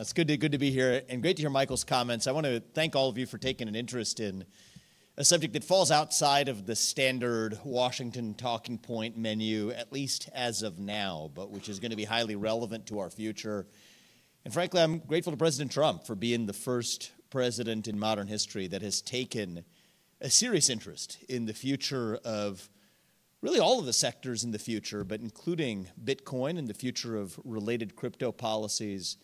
It's good to be here, and great to hear Michael's comments. I want to thank all of you for taking an interest in a subject that falls outside of the standard Washington talking point menu, at least as of now, but which is going to be highly relevant to our future. And frankly, I'm grateful to President Trump for being the first president in modern history that has taken a serious interest in the future of really all of the sectors in the future, but including Bitcoin and the future of related crypto policies.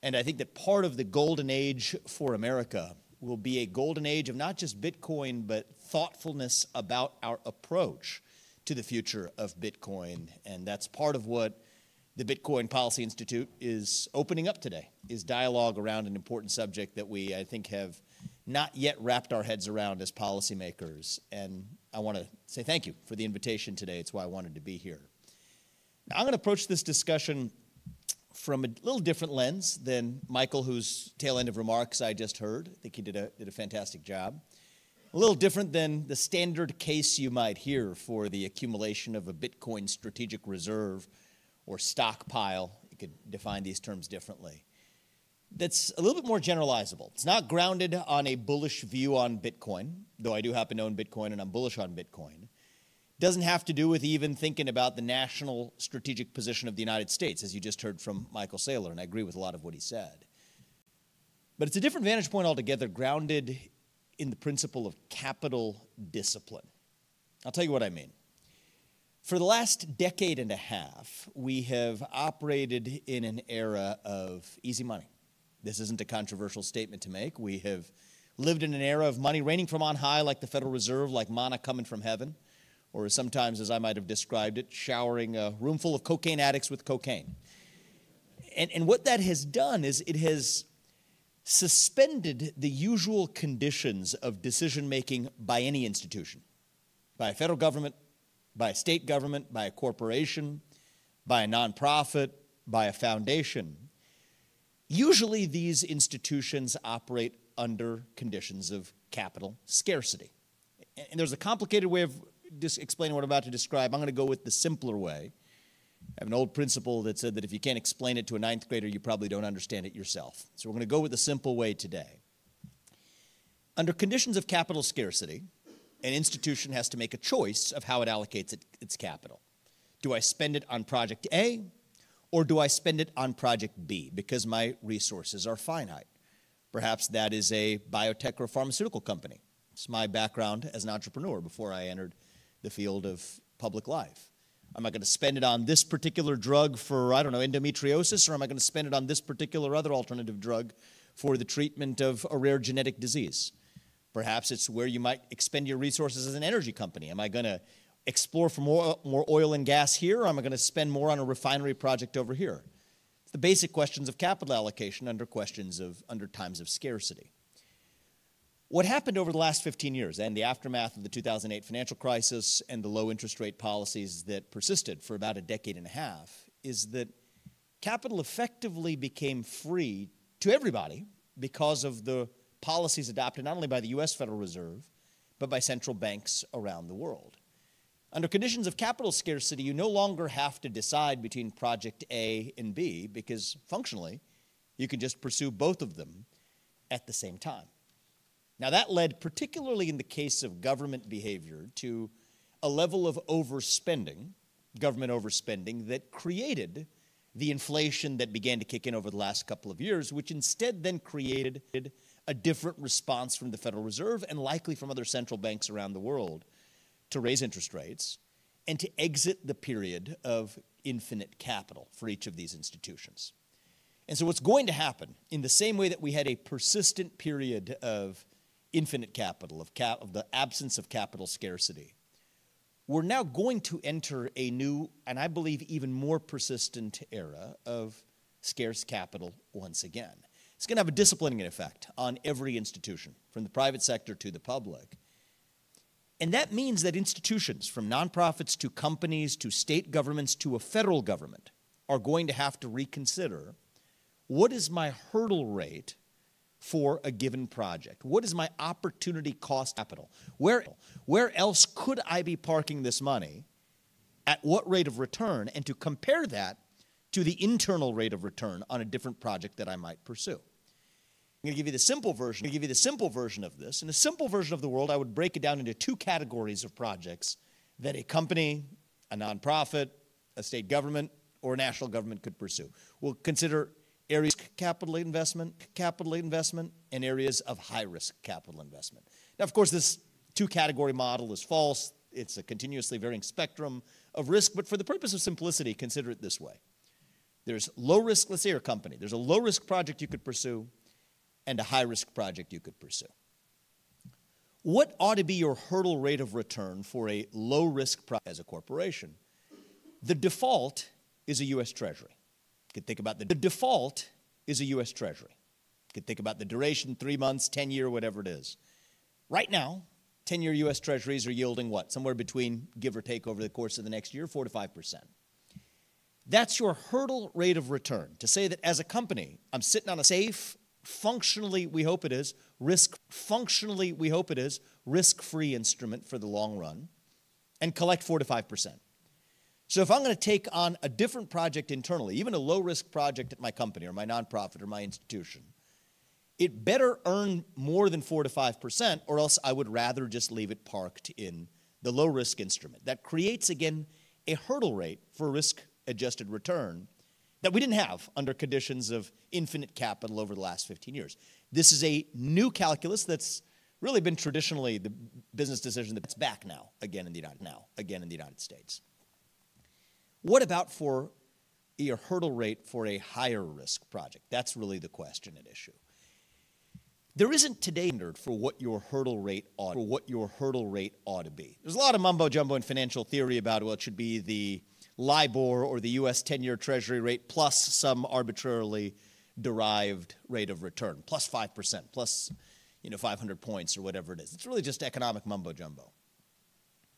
And I think that part of the golden age for America will be a golden age of not just Bitcoin, but thoughtfulness about our approach to the future of Bitcoin. And that's part of what the Bitcoin Policy Institute is opening up today, is dialogue around an important subject that we, I think, have not yet wrapped our heads around as policymakers. And I want to say thank you for the invitation today. It's why I wanted to be here. Now, I'm going to approach this discussion from a little different lens than Michael, whose tail end of remarks I just heard. I think he did a fantastic job. A little different than the standard case you might hear for the accumulation of a Bitcoin strategic reserve or stockpile. You could define these terms differently. That's a little bit more generalizable. It's not grounded on a bullish view on Bitcoin, though I do happen to own Bitcoin and I'm bullish on Bitcoin. Doesn't have to do with even thinking about the national strategic position of the United States, as you just heard from Michael Saylor, and I agree with a lot of what he said. But it's a different vantage point altogether, grounded in the principle of capital discipline. I'll tell you what I mean. For the last decade and a half, we have operated in an era of easy money. This isn't a controversial statement to make. We have lived in an era of money raining from on high like the Federal Reserve, like manna coming from heaven, or sometimes, as I might have described it, showering a room full of cocaine addicts with cocaine. And what that has done is it has suspended the usual conditions of decision-making by any institution, by a federal government, by a state government, by a corporation, by a nonprofit, by a foundation. Usually these institutions operate under conditions of capital scarcity. And there's a complicated way of just explaining what I'm about to describe. I'm going to go with the simpler way. I have an old principle that said that if you can't explain it to a ninth grader, you probably don't understand it yourself. So we're going to go with the simple way today. Under conditions of capital scarcity, an institution has to make a choice of how it allocates its capital. Do I spend it on project A, or do I spend it on project B because my resources are finite? Perhaps that is a biotech or pharmaceutical company. It's my background as an entrepreneur before I entered the field of public life. Am I going to spend it on this particular drug for, I don't know, endometriosis, or am I going to spend it on this particular other alternative drug for the treatment of a rare genetic disease? Perhaps it's where you might expend your resources as an energy company. Am I going to explore for more oil and gas here, or am I going to spend more on a refinery project over here? It's the basic questions of capital allocation under times of scarcity. What happened over the last 15 years and the aftermath of the 2008 financial crisis and the low interest rate policies that persisted for about a decade and a half is that capital effectively became free to everybody because of the policies adopted not only by the U.S. Federal Reserve, but by central banks around the world. Under conditions of capital scarcity, you no longer have to decide between project A and B because functionally, you can just pursue both of them at the same time. Now that led, particularly in the case of government behavior, to a level of overspending, government overspending, that created the inflation that began to kick in over the last couple of years, which instead then created a different response from the Federal Reserve and likely from other central banks around the world to raise interest rates and to exit the period of infinite capital for each of these institutions. And so what's going to happen, in the same way that we had a persistent period of infinite capital, of the absence of capital scarcity, we're now going to enter a new, and I believe even more persistent era of scarce capital once again. It's going to have a disciplining effect on every institution, from the private sector to the public. And that means that institutions, from nonprofits to companies to state governments to a federal government, are going to have to reconsider, what is my hurdle rate for a given project? What is my opportunity cost capital? Where else could I be parking this money? At what rate of return? And to compare that to the internal rate of return on a different project that I might pursue. I'm going to give you the simple version. Of this. In a simple version of the world, I would break it down into two categories of projects that a company, a nonprofit, a state government, or a national government could pursue. We'll consider areas of capital investment, and areas of high-risk capital investment. Now, of course, this two-category model is false. It's a continuously varying spectrum of risk, but for the purpose of simplicity, consider it this way. There's low-risk, let's say you're a company. There's a low-risk project you could pursue and a high-risk project you could pursue. What ought to be your hurdle rate of return for a low-risk project as a corporation? The default is a U.S. Treasury. You could think about the default is a U.S. Treasury. You could think about the duration, 3 months, 10-year, whatever it is. Right now, 10-year U.S. Treasuries are yielding what? Somewhere between, give or take, over the course of the next year, 4 to 5%. That's your hurdle rate of return. To say that as a company, I'm sitting on a safe, functionally, we hope it is, risk-free instrument for the long run and collect 4 to 5%. So if I'm going to take on a different project internally, even a low-risk project at my company or my nonprofit or my institution, it better earn more than 4 to 5%, or else I would rather just leave it parked in the low-risk instrument. That creates, again, a hurdle rate for risk-adjusted return that we didn't have under conditions of infinite capital over the last 15 years. This is a new calculus that's really been traditionally the business decision that's back now, again in the United States. What about for your hurdle rate for a higher risk project? That's really the question at issue. There isn't today standard for what your hurdle rate ought to be. There's a lot of mumbo jumbo in financial theory about, well, it should be the LIBOR or the U.S. 10-year Treasury rate plus some arbitrarily derived rate of return, plus 5%, plus 500 points or whatever it is. It's really just economic mumbo jumbo.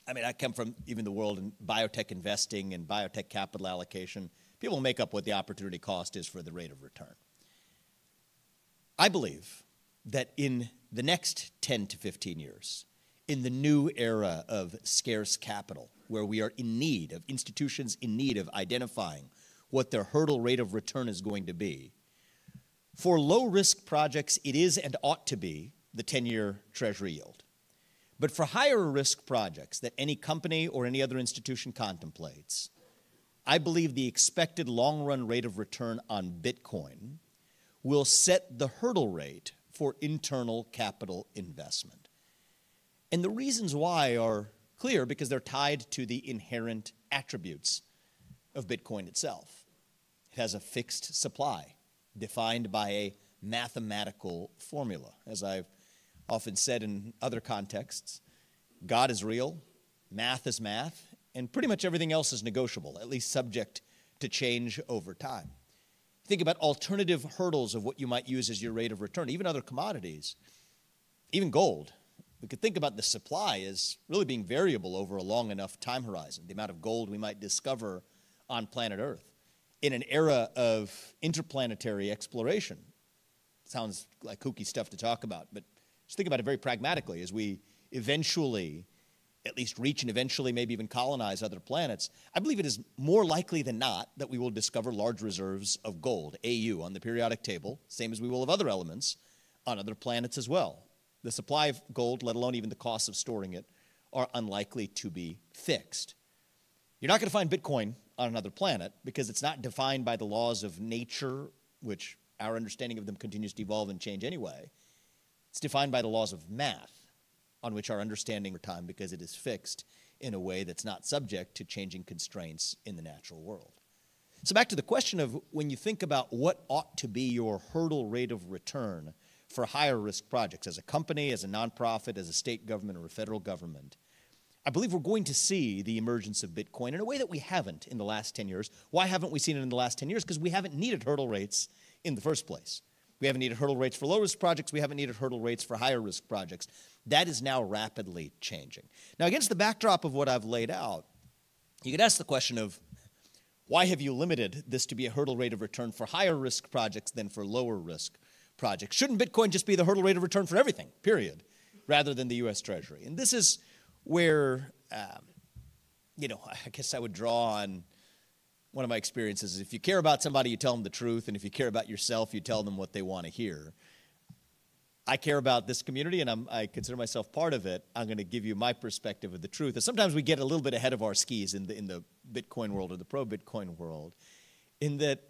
I mean, I come from even the world in biotech investing and biotech capital allocation. People make up what the opportunity cost is for the rate of return. I believe that in the next 10 to 15 years, in the new era of scarce capital, where we are in need of institutions in need of identifying what their hurdle rate of return is going to be, for low-risk projects, it is and ought to be the 10-year Treasury yield. But for higher-risk projects that any company or any other institution contemplates, I believe the expected long-run rate of return on Bitcoin will set the hurdle rate for internal capital investment. And the reasons why are clear because they're tied to the inherent attributes of Bitcoin itself. It has a fixed supply defined by a mathematical formula. As I've often said in other contexts, God is real, math is math, and pretty much everything else is negotiable, at least subject to change over time. Think about alternative hurdles of what you might use as your rate of return, even other commodities, even gold. We could think about the supply as really being variable over a long enough time horizon, the amount of gold we might discover on planet Earth. In an era of interplanetary exploration, sounds like kooky stuff to talk about, but just think about it very pragmatically. As we eventually at least reach and eventually maybe even colonize other planets, I believe it is more likely than not that we will discover large reserves of gold, AU, on the periodic table, same as we will of other elements on other planets as well. The supply of gold, let alone even the cost of storing it, are unlikely to be fixed. You're not going to find Bitcoin on another planet because it's not defined by the laws of nature, which our understanding of them continues to evolve and change anyway. It's defined by the laws of math, on which our understanding over time, because it is fixed in a way that's not subject to changing constraints in the natural world. So back to the question of when you think about what ought to be your hurdle rate of return for higher risk projects as a company, as a nonprofit, as a state government or a federal government, I believe we're going to see the emergence of Bitcoin in a way that we haven't in the last 10 years. Why haven't we seen it in the last 10 years? Because we haven't needed hurdle rates in the first place. We haven't needed hurdle rates for low-risk projects. We haven't needed hurdle rates for higher-risk projects. That is now rapidly changing. Now, against the backdrop of what I've laid out, you could ask the question of, why have you limited this to be a hurdle rate of return for higher-risk projects than for lower-risk projects? Shouldn't Bitcoin just be the hurdle rate of return for everything, period, rather than the U.S. Treasury? And this is where, I guess I would draw on one of my experiences is if you care about somebody, you tell them the truth, and if you care about yourself, you tell them what they want to hear. I care about this community, and I consider myself part of it. I'm going to give you my perspective of the truth. And sometimes we get a little bit ahead of our skis in the Bitcoin world or the pro-Bitcoin world, in that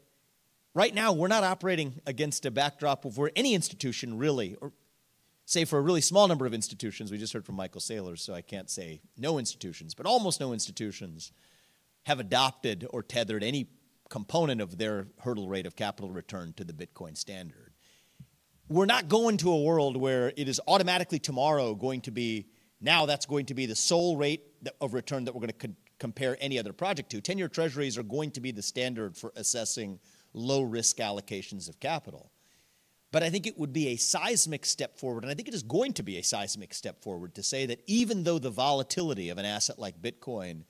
right now we're not operating against a backdrop of where any institution really, or say for a really small number of institutions, we just heard from Michael Saylor, so I can't say no institutions, but almost no institutions have adopted or tethered any component of their hurdle rate of capital return to the Bitcoin standard. We're not going to a world where it is automatically tomorrow going to be, now that's going to be the sole rate of return that we're going to compare any other project to. 10-year treasuries are going to be the standard for assessing low-risk allocations of capital. But I think it would be a seismic step forward, and I think it is going to be a seismic step forward to say that even though the volatility of an asset like Bitcoin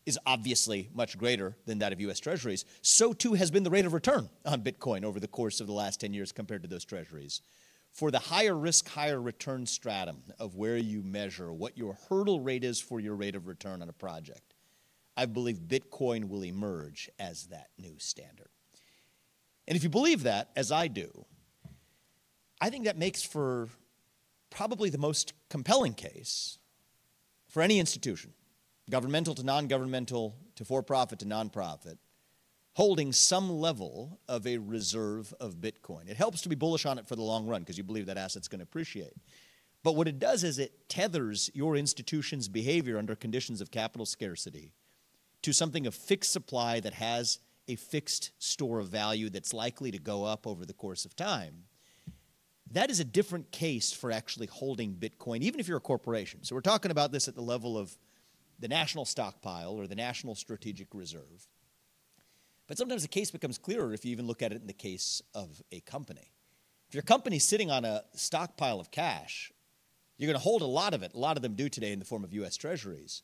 is obviously much greater than that of U.S. Treasuries, so too has been the rate of return on Bitcoin over the course of the last 10 years compared to those Treasuries. For the higher risk, higher return stratum of where you measure what your hurdle rate is for your rate of return on a project, I believe Bitcoin will emerge as that new standard. And if you believe that, as I do, I think that makes for probably the most compelling case for any institution, governmental to non-governmental, to for-profit to non-profit, holding some level of a reserve of Bitcoin. It helps to be bullish on it for the long run because you believe that asset's going to appreciate. But what it does is it tethers your institution's behavior under conditions of capital scarcity to something of fixed supply that has a fixed store of value that's likely to go up over the course of time. That is a different case for actually holding Bitcoin, even if you're a corporation. So we're talking about this at the level of the national stockpile or the national strategic reserve. But sometimes the case becomes clearer if you even look at it in the case of a company. If your company's sitting on a stockpile of cash, you're going to hold a lot of it. A lot of them do today in the form of U.S. Treasuries.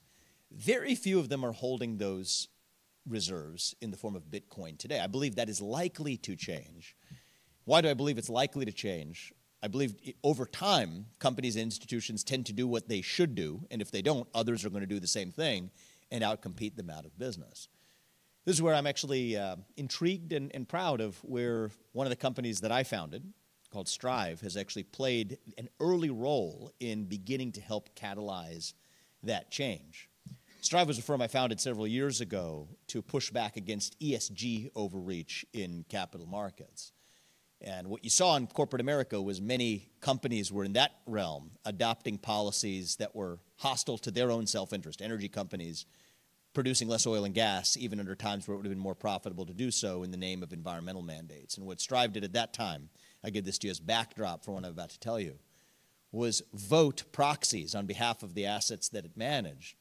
Very few of them are holding those reserves in the form of Bitcoin today. I believe that is likely to change. Why do I believe it's likely to change? I believe over time, companies and institutions tend to do what they should do, and if they don't, others are going to do the same thing and outcompete them out of business. This is where I'm actually intrigued and proud of where one of the companies that I founded, called Strive, has actually played an early role in beginning to help catalyze that change. Strive was a firm I founded several years ago to push back against ESG overreach in capital markets. And what you saw in corporate America was many companies were in that realm adopting policies that were hostile to their own self-interest. Energy companies producing less oil and gas, even under times where it would have been more profitable to do so in the name of environmental mandates. And what Strive did at that time, I give this to you as backdrop for what I'm about to tell you, was vote proxies on behalf of the assets that it managed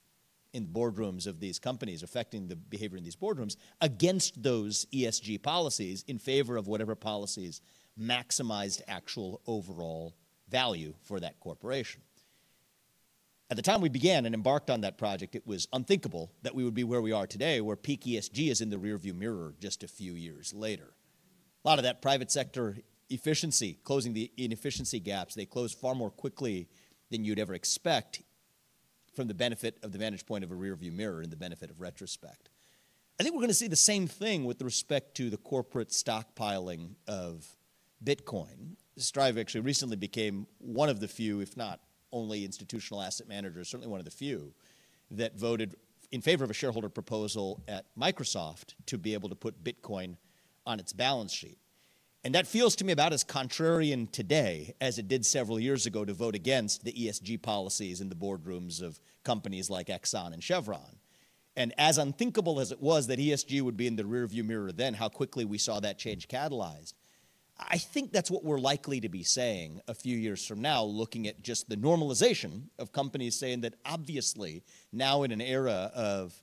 in boardrooms of these companies, affecting the behavior in these boardrooms, against those ESG policies in favor of whatever policies maximized actual overall value for that corporation. At the time we began and embarked on that project, it was unthinkable that we would be where we are today, where peak ESG is in the rearview mirror just a few years later. A lot of that private sector efficiency, closing the inefficiency gaps, they close far more quickly than you'd ever expect from the benefit of the vantage point of a rearview mirror and the benefit of retrospect. I think we're going to see the same thing with respect to the corporate stockpiling of Bitcoin. Strive actually recently became one of the few, if not only institutional asset managers, certainly one of the few, that voted in favor of a shareholder proposal at Microsoft to be able to put Bitcoin on its balance sheet. And that feels to me about as contrarian today as it did several years ago to vote against the ESG policies in the boardrooms of companies like Exxon and Chevron. And as unthinkable as it was that ESG would be in the rearview mirror then, how quickly we saw that change catalyzed, I think that's what we're likely to be saying a few years from now, looking at just the normalization of companies saying that obviously now in an era of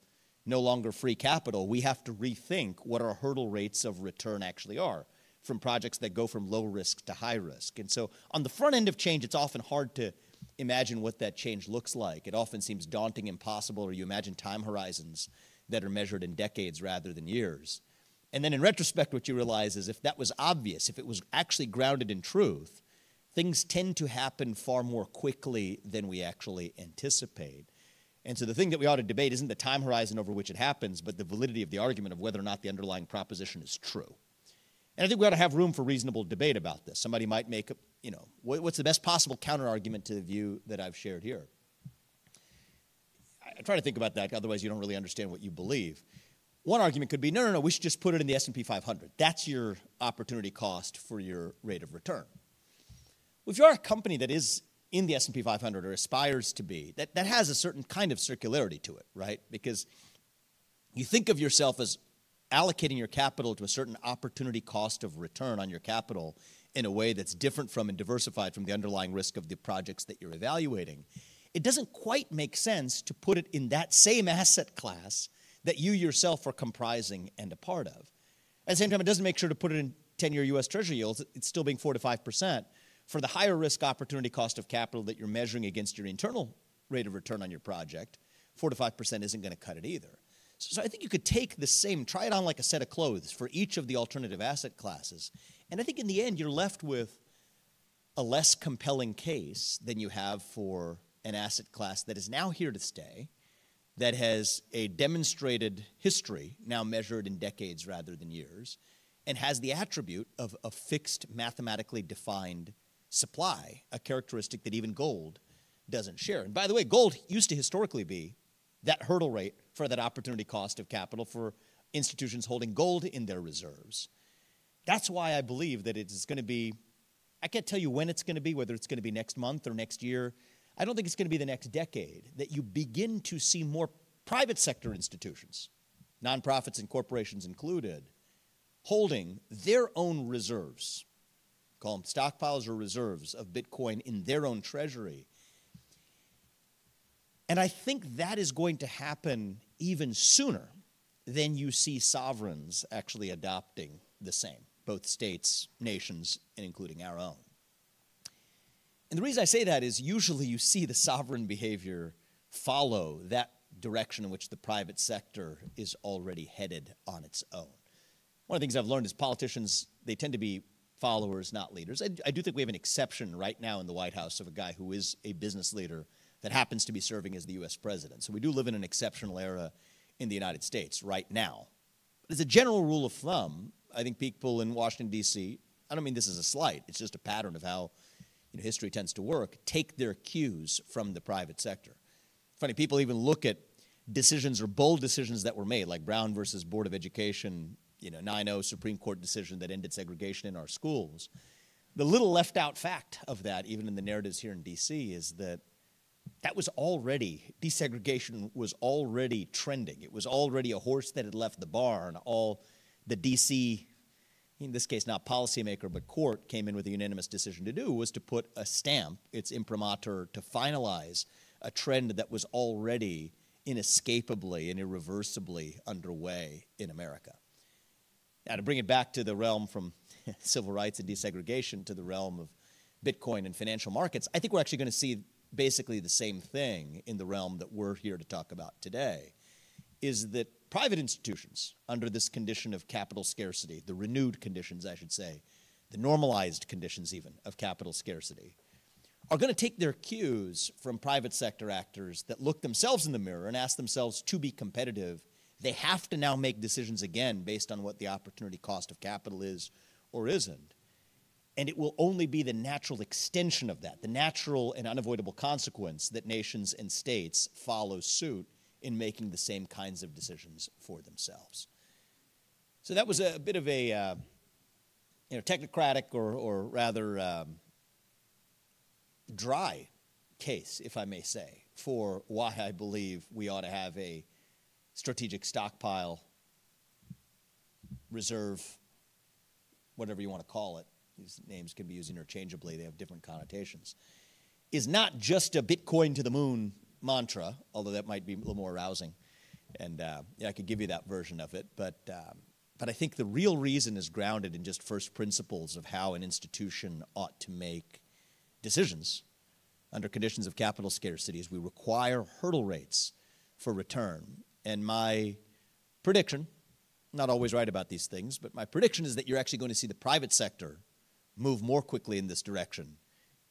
no longer free capital, we have to rethink what our hurdle rates of return actually are from projects that go from low risk to high risk. And so on the front end of change, it's often hard to imagine what that change looks like. It often seems daunting, impossible, or you imagine time horizons that are measured in decades rather than years. And then in retrospect, what you realize is if that was obvious, if it was actually grounded in truth, things tend to happen far more quickly than we actually anticipate. And so the thing that we ought to debate isn't the time horizon over which it happens, but the validity of the argument of whether or not the underlying proposition is true. And I think we ought to have room for reasonable debate about this. Somebody might make, what's the best possible counter-argument to the view that I've shared here? I try to think about that, otherwise you don't really understand what you believe. One argument could be, no, we should just put it in the S&P 500. That's your opportunity cost for your rate of return. Well, if you're a company that is in the S&P 500 or aspires to be, that has a certain kind of circularity to it, right? Because you think of yourself as allocating your capital to a certain opportunity cost of return on your capital in a way that's different from and diversified from the underlying risk of the projects that you're evaluating. It doesn't quite make sense to put it in that same asset class that you yourself are comprising and a part of. At the same time, it doesn't make sure to put it in 10-year U.S. Treasury yields. It's still being 4 to 5%. For the higher risk opportunity cost of capital that you're measuring against your internal rate of return on your project, 4 to 5% isn't going to cut it either. So I think you could take the same, try it on like a set of clothes for each of the alternative asset classes. And I think in the end, you're left with a less compelling case than you have for an asset class that is now here to stay, that has a demonstrated history, now measured in decades rather than years, and has the attribute of a fixed, mathematically defined supply, a characteristic that even gold doesn't share. And by the way, gold used to historically be that hurdle rate for that opportunity cost of capital for institutions holding gold in their reserves. That's why I believe that it is going to be, I can't tell you when it's going to be, whether it's going to be next month or next year. I don't think it's going to be the next decade that you begin to see more private sector institutions, nonprofits and corporations included, holding their own reserves, call them stockpiles or reserves of Bitcoin in their own treasury. And I think that is going to happen even sooner than you see sovereigns actually adopting the same, both states, nations, and including our own. And the reason I say that is usually you see the sovereign behavior follow that direction in which the private sector is already headed on its own. One of the things I've learned is politicians, they tend to be followers, not leaders. I do think we have an exception right now in the White House of a guy who is a business leader that happens to be serving as the U.S. president. So we do live in an exceptional era in the United States right now. But as a general rule of thumb, I think people in Washington, D.C., I don't mean this as a slight, it's just a pattern of how history tends to work, take their cues from the private sector. Funny, people even look at decisions or bold decisions that were made, like Brown versus Board of Education, 9-0 Supreme Court decision that ended segregation in our schools. The little left out fact of that, even in the narratives here in D.C., is that was already, desegregation was already trending. It was already a horse that had left the barn. All the D.C., in this case not policymaker but court, came in with a unanimous decision to do was to put a stamp, its imprimatur, to finalize a trend that was already inescapably and irreversibly underway in America. Now, to bring it back to the realm from civil rights and desegregation to the realm of Bitcoin and financial markets, I think we're actually going to see basically the same thing in the realm that we're here to talk about today, is that private institutions, under this condition of capital scarcity, the renewed conditions, I should say, the normalized conditions even of capital scarcity, are going to take their cues from private sector actors that look themselves in the mirror and ask themselves, to be competitive, they have to now make decisions again based on what the opportunity cost of capital is or isn't. And it will only be the natural extension of that, the natural and unavoidable consequence that nations and states follow suit in making the same kinds of decisions for themselves. So that was a bit of a technocratic or rather dry case, if I may say, for why I believe we ought to have a strategic stockpile, reserve, whatever you want to call it. These names can be used interchangeably. They have different connotations. Is not just a Bitcoin to the moon mantra, although that might be a little more arousing. And I could give you that version of it. But I think the real reason is grounded in just first principles of how an institution ought to make decisions under conditions of capital scarcity, as we require hurdle rates for return. And my prediction, not always right about these things, but my prediction is that you're actually going to see the private sector move more quickly in this direction,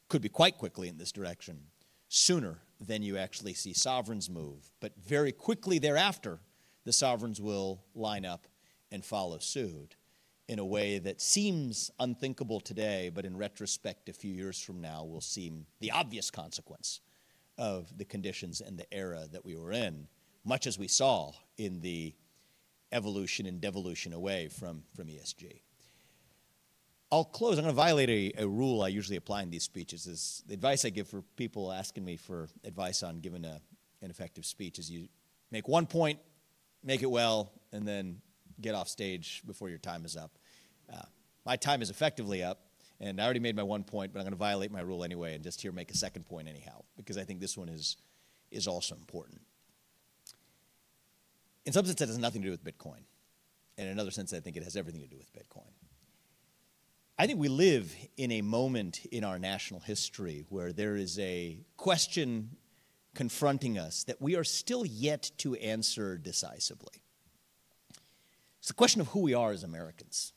could be quite quickly in this direction, sooner then you actually see sovereigns move. But very quickly thereafter, the sovereigns will line up and follow suit in a way that seems unthinkable today, but in retrospect, a few years from now, will seem the obvious consequence of the conditions and the era that we were in, much as we saw in the evolution and devolution away from ESG. I'll close. I'm going to violate a rule I usually apply in these speeches. Is the advice I give for people asking me for advice on giving an effective speech is you make one point, make it well, and then get off stage before your time is up. My time is effectively up, and I already made my 1 point, but I'm going to violate my rule anyway and just here make a second point anyhow, because I think this one is also important. In some sense, it has nothing to do with Bitcoin. And in another sense, I think it has everything to do with Bitcoin. I think we live in a moment in our national history where there is a question confronting us that we are still yet to answer decisively. It's the question of who we are as Americans.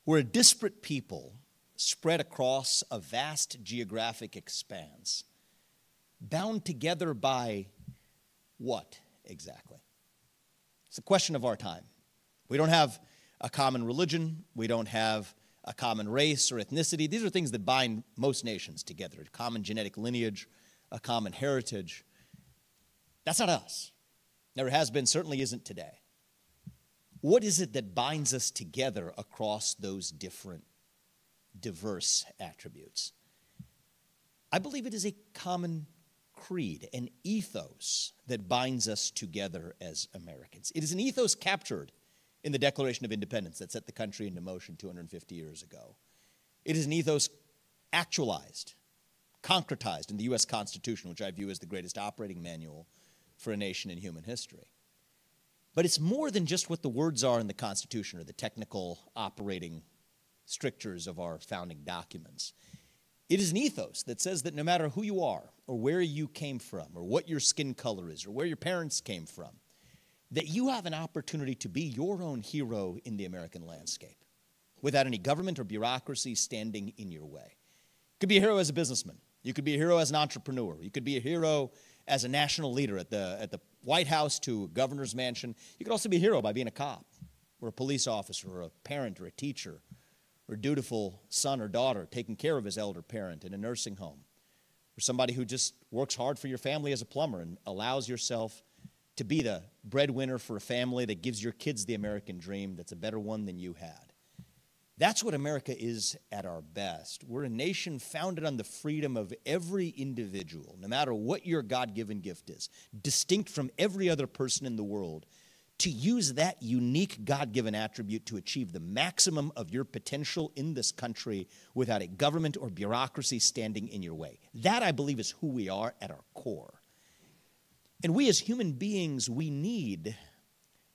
We're a disparate people spread across a vast geographic expanse, bound together by what exactly? It's the question of our time. We don't have a common religion. We don't have a common race or ethnicity. These are things that bind most nations together, a common genetic lineage, a common heritage. That's not us. Never has been, certainly isn't today. What is it that binds us together across those different, diverse attributes? I believe it is a common creed, an ethos that binds us together as Americans. It is an ethos captured in the Declaration of Independence that set the country into motion 250 years ago. It is an ethos actualized, concretized in the U.S. Constitution, which I view as the greatest operating manual for a nation in human history. But it's more than just what the words are in the Constitution or the technical operating strictures of our founding documents. It is an ethos that says that no matter who you are or where you came from or what your skin color is or where your parents came from, that you have an opportunity to be your own hero in the American landscape without any government or bureaucracy standing in your way. You could be a hero as a businessman. You could be a hero as an entrepreneur. You could be a hero as a national leader at the White House to a governor's mansion. You could also be a hero by being a cop or a police officer or a parent or a teacher or a dutiful son or daughter taking care of his elder parent in a nursing home, or somebody who just works hard for your family as a plumber and allows yourself to be the breadwinner for a family that gives your kids the American dream that's a better one than you had. That's what America is at our best. We're a nation founded on the freedom of every individual, no matter what your God-given gift is, distinct from every other person in the world, to use that unique God-given attribute to achieve the maximum of your potential in this country without a government or bureaucracy standing in your way. That, I believe, is who we are at our core. And we as human beings, we need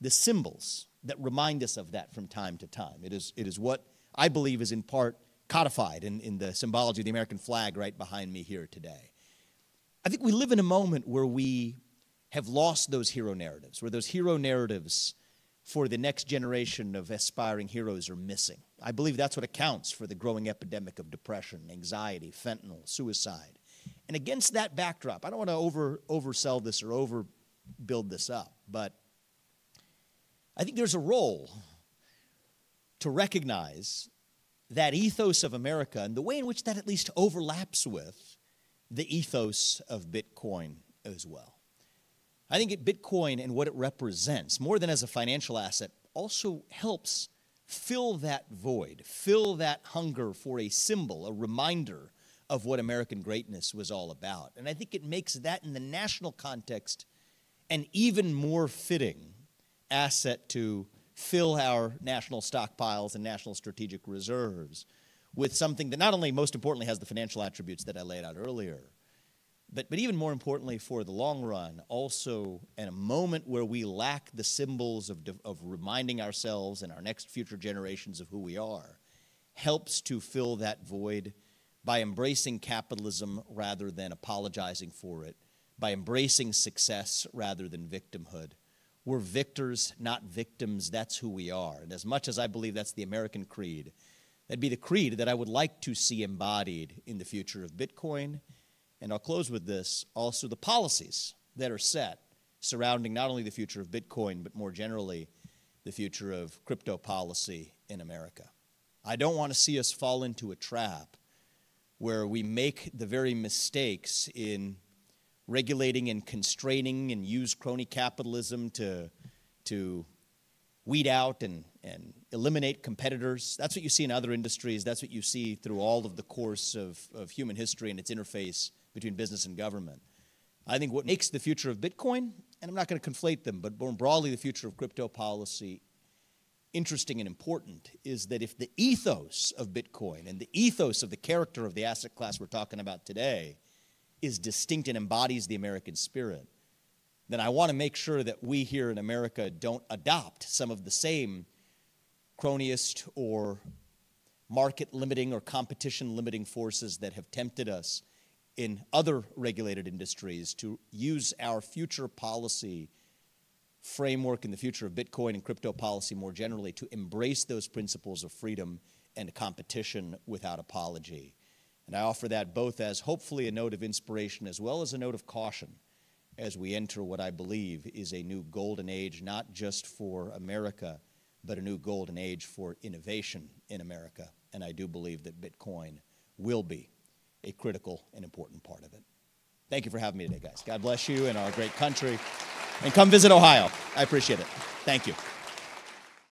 the symbols that remind us of that from time to time. It is what I believe is in part codified in the symbology of the American flag right behind me here today. I think we live in a moment where we have lost those hero narratives, where those hero narratives for the next generation of aspiring heroes are missing. I believe that's what accounts for the growing epidemic of depression, anxiety, fentanyl, suicide. And against that backdrop, I don't want to oversell this or overbuild this up, but I think there's a role to recognize that ethos of America and the way in which that at least overlaps with the ethos of Bitcoin as well. I think Bitcoin and what it represents, more than as a financial asset, also helps fill that void, fill that hunger for a symbol, a reminder of what American greatness was all about. And I think it makes that in the national context an even more fitting asset to fill our national stockpiles and national strategic reserves with something that not only, most importantly, has the financial attributes that I laid out earlier, but even more importantly for the long run, also in a moment where we lack the symbols of reminding ourselves and our next future generations of who we are, helps to fill that void by embracing capitalism rather than apologizing for it, by embracing success rather than victimhood. We're victors, not victims. That's who we are. And as much as I believe that's the American creed, that'd be the creed that I would like to see embodied in the future of Bitcoin and I'll close with this, also the policies that are set surrounding not only the future of Bitcoin, but more generally, the future of crypto policy in America. I don't want to see us fall into a trap where we make the very mistakes in regulating and constraining and use crony capitalism to weed out and eliminate competitors. That's what you see in other industries. That's what you see through all of the course of human history and its interface between business and government. I think what makes the future of Bitcoin, and I'm not going to conflate them, but more broadly the future of crypto policy interesting and important, is that if the ethos of Bitcoin and the ethos of the character of the asset class we're talking about today is distinct and embodies the American spirit, then I want to make sure that we here in America don't adopt some of the same cronyist or market-limiting or competition-limiting forces that have tempted us in other regulated industries to use our future policy framework in the future of Bitcoin and crypto policy more generally to embrace those principles of freedom and competition without apology. And I offer that both as hopefully a note of inspiration as well as a note of caution as we enter what I believe is a new golden age, not just for America, but a new golden age for innovation in America. And I do believe that Bitcoin will be a critical and important part of it. Thank you for having me today, guys. God bless you and our great country. And come visit Ohio. I appreciate it. Thank you.